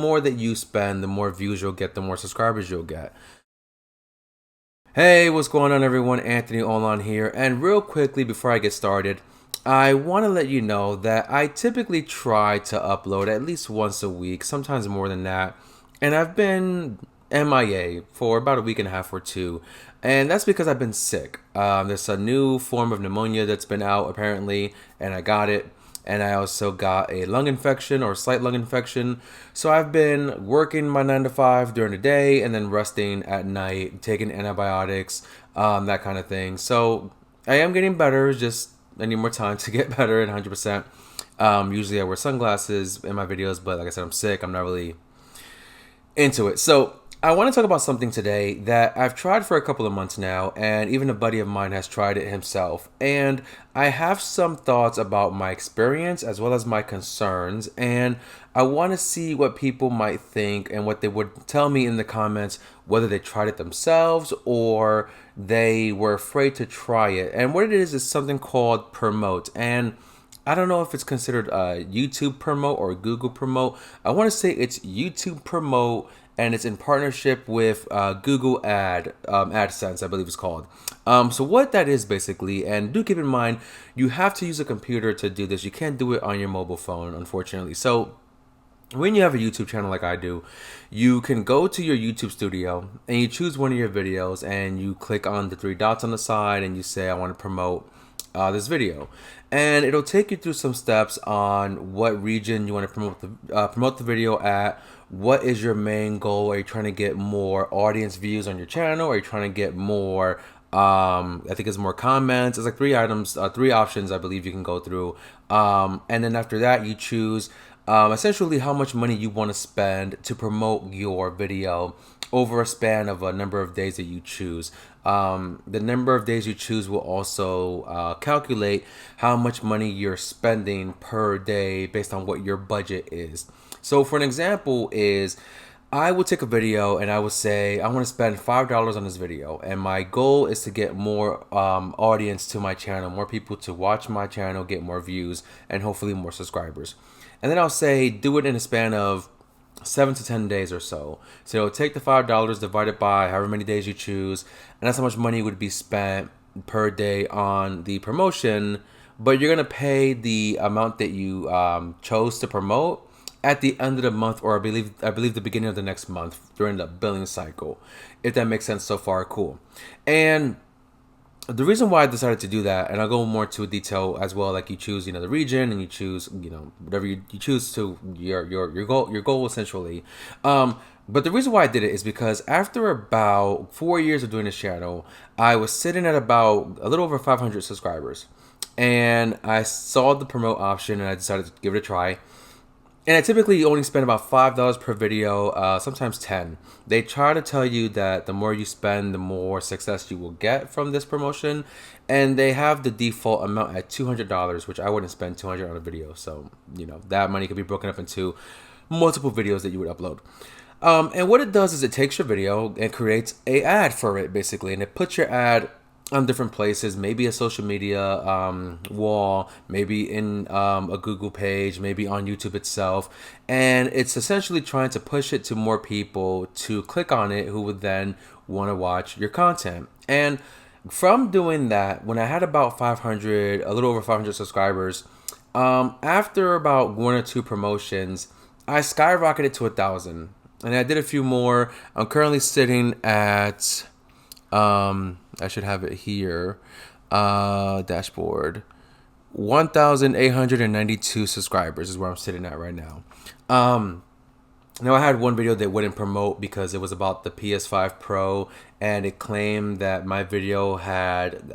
more that you spend, the more views you'll get, the more subscribers you'll get. Hey, what's going on everyone? Anthony Olan here. And real quickly before I get started, I want to let you know that I typically try to upload at least once a week, sometimes more than that. And I've been MIA for about a week and a half or two. And that's because I've been sick. There's a new form of pneumonia that's been out apparently, and I got it. And I also got a lung infection or slight lung infection. So I've been working my 9 to 5 during the day and then resting at night, taking antibiotics, that kind of thing. So I am getting better, just I need more time to get better at 100%. Usually I wear sunglasses in my videos, but like I said, I'm sick. I'm not really into it. So I want to talk about something today that I've tried for a couple of months now, and even a buddy of mine has tried it himself. And I have some thoughts about my experience as well as my concerns, and I want to see what people might think and what they would tell me in the comments, whether they tried it themselves or they were afraid to try it. And what it is something called Promote. And I don't know if it's considered YouTube Promote or Google Promote. I want to say it's YouTube Promote, and it's in partnership with Google AdSense, I believe it's called. So what that is basically, and do keep in mind, you have to use a computer to do this. You can't do it on your mobile phone, unfortunately. So when you have a YouTube channel like I do, you can go to your YouTube studio and you choose one of your videos and you click on the three dots on the side and you say, I want to promote this video, and it'll take you through some steps on what region you want to promote the video at. What is your main goal? Are you trying to get more audience views on your channel? Are you trying to get more I think it's more comments? It's like three options I believe you can go through, and then after that you choose essentially how much money you want to spend to promote your video over a span of a number of days that you choose. The number of days you choose will also calculate how much money you're spending per day based on what your budget is. So for an example is, I will take a video and I will say I want to spend $5 on this video, and my goal is to get more audience to my channel, more people to watch my channel, get more views, and hopefully more subscribers. And then I'll say do it in a span of 7 to 10 days or so. So take the $5, divide it by however many days you choose, and that's how much money would be spent per day on the promotion. But you're gonna pay the amount that you chose to promote at the end of the month, or I believe the beginning of the next month during the billing cycle. If that makes sense so far, cool. And the reason why I decided to do that, and I'll go more into detail as well, like you choose, the region, and you choose, whatever you choose to your goal essentially. But the reason why I did it is because after about 4 years of doing this channel, I was sitting at about a little over 500 subscribers, and I saw the promote option, and I decided to give it a try. And I typically only spend about $5 per video, sometimes 10. They try to tell you that the more you spend, the more success you will get from this promotion. And they have the default amount at $200, which I wouldn't spend $200 on a video. So, that money could be broken up into multiple videos that you would upload. And what it does is it takes your video and creates an ad for it, basically. And it puts your ad on different places, maybe a social media wall, maybe in a Google page, maybe on YouTube itself. And it's essentially trying to push it to more people to click on it who would then want to watch your content. And from doing that, when I had about 500, a little over 500 subscribers, after about one or two promotions, I skyrocketed to 1,000. And I did a few more. I'm currently sitting at I should have it here, dashboard, 1,892 subscribers is where I'm sitting at right now. Now I had one video that wouldn't promote because it was about the PS5 Pro, and it claimed that my video had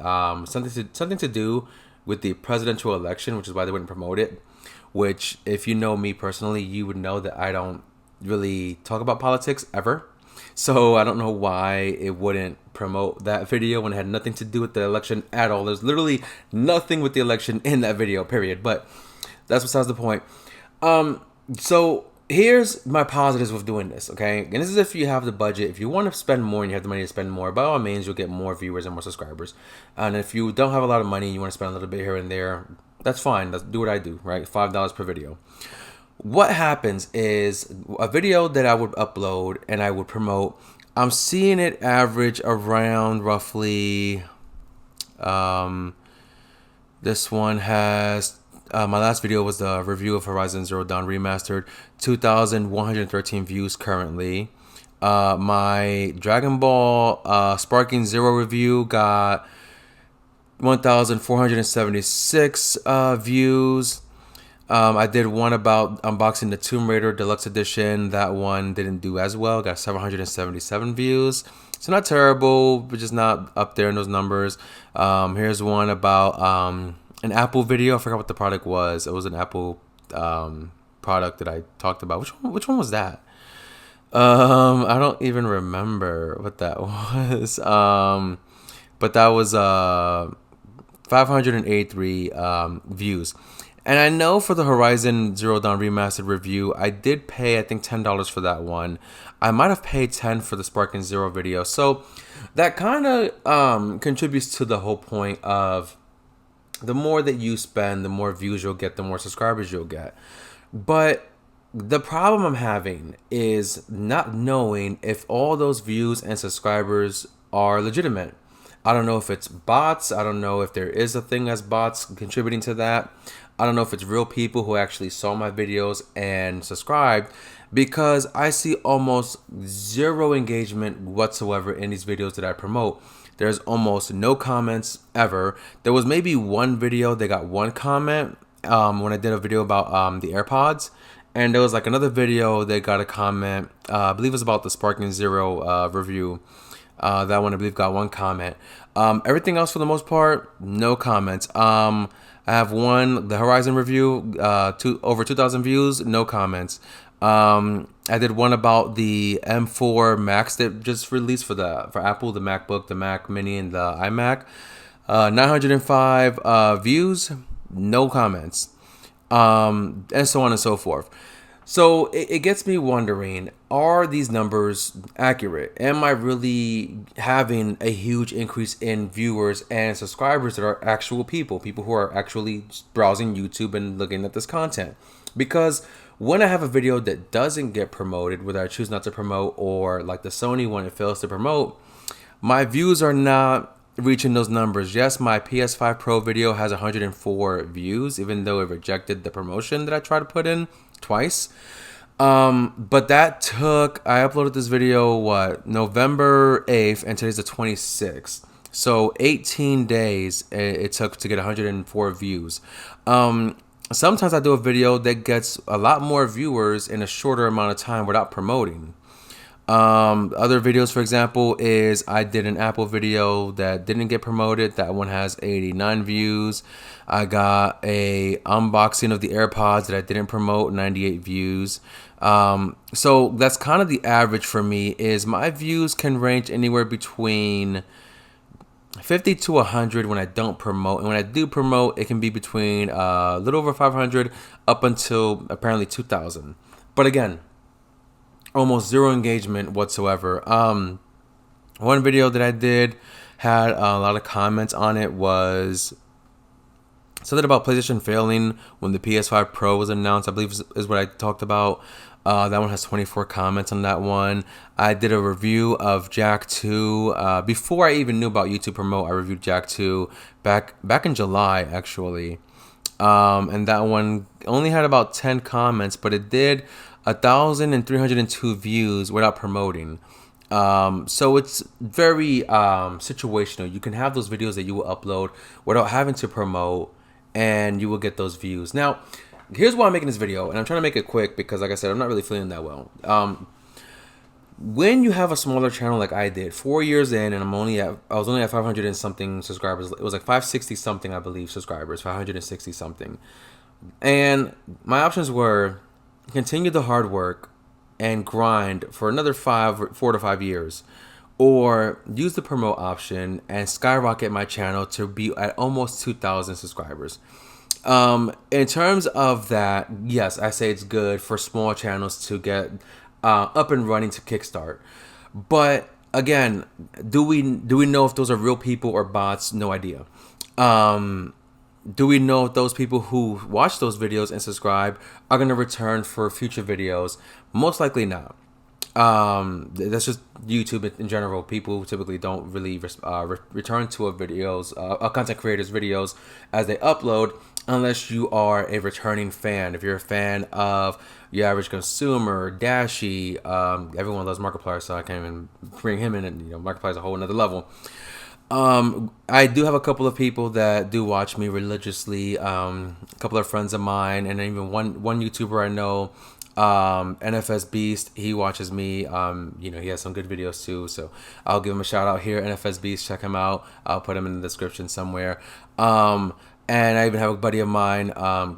something to do with the presidential election, which is why they wouldn't promote it. Which, if you know me personally, you would know that I don't really talk about politics ever. So I don't know why it wouldn't promote that video when it had nothing to do with the election at all. There's literally nothing with the election in that video, period. But that's besides the point. So here's my positives with doing this, okay? And this is if you have the budget. If you want to spend more and you have the money to spend more, by all means, you'll get more viewers and more subscribers. And if you don't have a lot of money, you want to spend a little bit here and there, that's fine. Do what I do, right? $5 per video. what happens is a video that I would upload and I would promote, I'm seeing it average around roughly, this one has, my last video was the review of Horizon Zero Dawn Remastered, 2,113 views currently. My Dragon Ball Sparking Zero review got 1,476 views. I did one about unboxing the Tomb Raider Deluxe Edition. That one didn't do as well. Got 777 views. So not terrible, but just not up there in those numbers. Here's one about an Apple video. I forgot what the product was. It was an Apple product that I talked about. Which one was that? I don't even remember what that was. But that was 583 views. And I know for the Horizon Zero Dawn Remastered review, I did pay, I think, $10 for that one. I might have paid $10 for the Sparking Zero video. So that kind of contributes to the whole point of the more that you spend, the more views you'll get, the more subscribers you'll get. But the problem I'm having is not knowing if all those views and subscribers are legitimate. I don't know if it's bots. I don't know if there is a thing as bots contributing to that. I don't know if it's real people who actually saw my videos and subscribed, because I see almost zero engagement whatsoever in these videos that I promote. There's almost no comments ever. There was maybe one video that got one comment when I did a video about the AirPods. And there was like another video that got a comment. I believe it was about the Sparking Zero review. That one I believe got one comment. Everything else for the most part, no comments. I have one, the Horizon review, over 2,000 views, no comments. I did one about the M4 Max that just released for Apple, the MacBook, the Mac Mini, and the iMac. 905 views, no comments, and so on and so forth. So it gets me wondering, are these numbers accurate? Am I really having a huge increase in viewers and subscribers that are actual people who are actually browsing YouTube and looking at this content? Because when I have a video that doesn't get promoted, whether I choose not to promote or like the Sony one, it fails to promote, my views are not reaching those numbers. Yes, my PS5 Pro video has 104 views, even though it rejected the promotion that I tried to put in twice. But I uploaded this video, November 8th, and today's the 26th. So 18 days it took to get 104 views. Sometimes I do a video that gets a lot more viewers in a shorter amount of time without promoting. Other videos, for example, is I did an Apple video that didn't get promoted. That one has 89 views. I got a unboxing of the AirPods that I didn't promote, 98 views. So that's kind of the average for me. Is my views can range anywhere between 50 to 100 when I don't promote, and when I do promote, it can be between a little over 500 up until apparently 2,000. But again, almost zero engagement whatsoever. One video that I did had a lot of comments on it, was something about PlayStation failing when the PS5 Pro was announced, I believe is what I talked about. That one has 24 comments on that one. I did a review of Jak 2. Before I even knew about YouTube Promote, I reviewed Jak 2 back in July, actually. And that one only had about 10 comments, but it did 1,302 views without promoting. So it's very situational. You can have those videos that you will upload without having to promote, and you will get those views. Now, here's why I'm making this video, and I'm trying to make it quick because, like I said, I'm not really feeling that well. When you have a smaller channel like I did, 4 years in, and I was only at 500 and something subscribers. It was like 560 something, I believe, subscribers, 560 something. And my options were continue the hard work and grind for another 4 to 5 years, or use the promote option and skyrocket my channel to be at almost 2,000 subscribers. In terms of that, yes, I say it's good for small channels to get up and running to kickstart. But again, do we know if those are real people or bots? No idea. Do we know if those people who watch those videos and subscribe are going to return for future videos? Most likely not. That's just YouTube in general. People typically don't really return to a content creator's videos as they upload, unless you are a returning fan. If you're a fan of your average consumer, Dashie, everyone loves Markiplier, so I can't even bring him in. And Markiplier is a whole another level. I do have a couple of people that do watch me religiously. A couple of friends of mine, and even one YouTuber I know, NFS Beast. He watches me. He has some good videos too. So I'll give him a shout out here. NFS Beast, check him out. I'll put him in the description somewhere. And I even have a buddy of mine,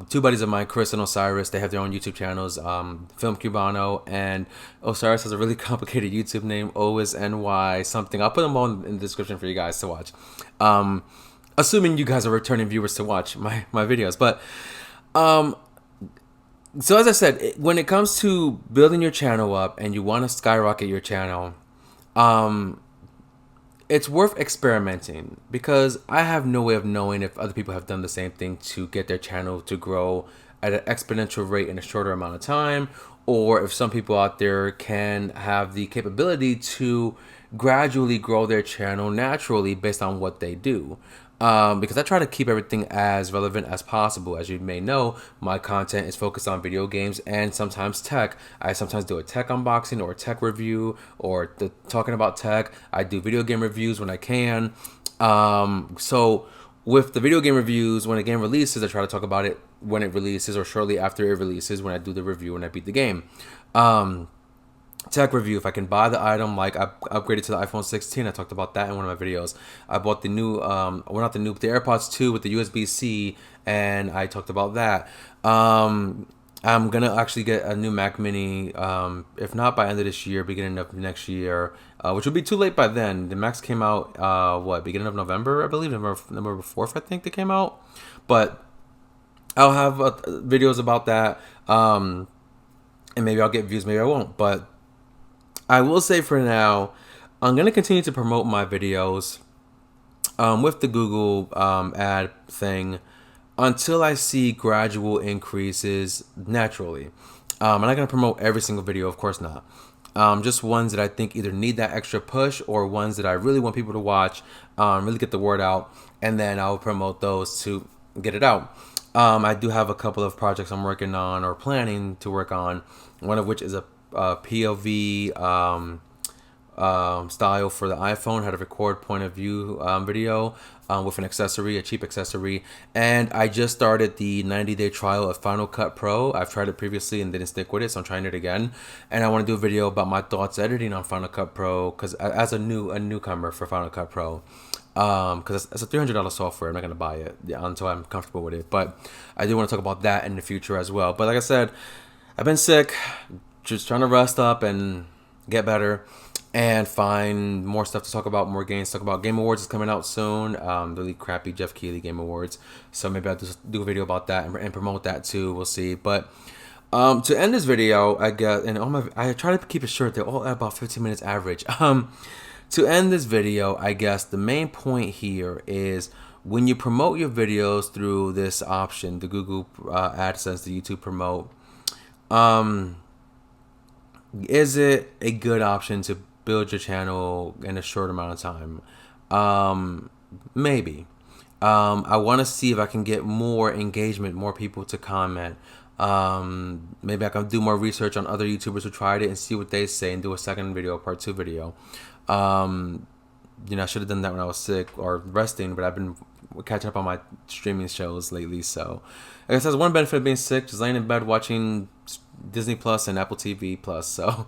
two buddies of mine, Chris and Osiris. They have their own YouTube channels, Film Cubano, and Osiris has a really complicated YouTube name, OSNY something. I'll put them all in the description for you guys to watch. Assuming you guys are returning viewers to watch my videos. But so as I said, when it comes to building your channel up and you want to skyrocket your channel, it's worth experimenting, because I have no way of knowing if other people have done the same thing to get their channel to grow at an exponential rate in a shorter amount of time, or if some people out there can have the capability to gradually grow their channel naturally based on what they do. Because I try to keep everything as relevant as possible. As you may know, my content is focused on video games and sometimes tech. I sometimes do a tech unboxing or a tech review, or talking about tech. I do video game reviews when I can. So with the video game reviews, when a game releases, I try to talk about it when it releases or shortly after it releases, when I do the review and I beat the game. Tech review, if I can buy the item, like I upgraded to the iPhone 16. I talked about that in one of my videos. I bought the new, well, not the new, but the AirPods 2 with the USB-C, and I talked about that. I'm gonna actually get a new Mac Mini, if not by end of this year, beginning of next year, which would be too late by then. The Macs came out, beginning of November, I believe, November 4th, I think they came out. But I'll have videos about that, and maybe I'll get views, maybe I won't, but I will say for now, I'm going to continue to promote my videos with the Google ad thing until I see gradual increases naturally. I'm not going to promote every single video, of course not. Just ones that I think either need that extra push, or ones that I really want people to watch, really get the word out, and then I'll promote those to get it out. I do have a couple of projects I'm working on or planning to work on, one of which is a POV style for the iPhone, how to record point of view video with an accessory, a cheap accessory. And I just started the 90-day trial of Final Cut Pro. I've tried it previously and didn't stick with it, so I'm trying it again. And I want to do a video about my thoughts editing on Final Cut Pro, because as a newcomer for Final Cut Pro, because it's a $300 software. I'm not going to buy it until I'm comfortable with it. But I do want to talk about that in the future as well. But like I said, I've been sick, just trying to rest up and get better and find more stuff to talk about, more games to talk about. Game Awards is coming out soon, the really crappy Jeff Keighley Game Awards. So maybe I'll just do a video about that and promote that too. We'll see. But to end this video, I try to keep it short. They're all at about 15 minutes average. To end this video, I guess the main point here is, when you promote your videos through this option, the Google AdSense, the YouTube Promote, is it a good option to build your channel in a short amount of time? Maybe. I want to see if I can get more engagement, more people to comment. Maybe I can do more research on other YouTubers who tried it and see what they say and do a second video, part 2 video. I should have done that when I was sick or resting, but I've been catching up on my streaming shows lately. So I guess that's one benefit of being sick, just laying in bed watching Disney Plus and Apple TV Plus. So,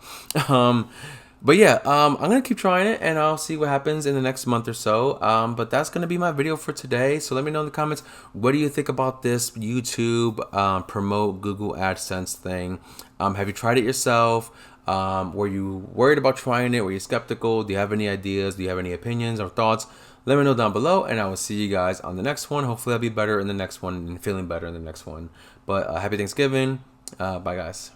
but yeah, I'm going to keep trying it, and I'll see what happens in the next month or so. But that's going to be my video for today. So let me know in the comments, what do you think about this YouTube promote Google AdSense thing? Have you tried it yourself? Were you worried about trying it? Were you skeptical? Do you have any ideas? Do you have any opinions or thoughts? Let me know down below, and I will see you guys on the next one. Hopefully I'll be better in the next one and feeling better in the next one. But happy Thanksgiving. Bye, guys.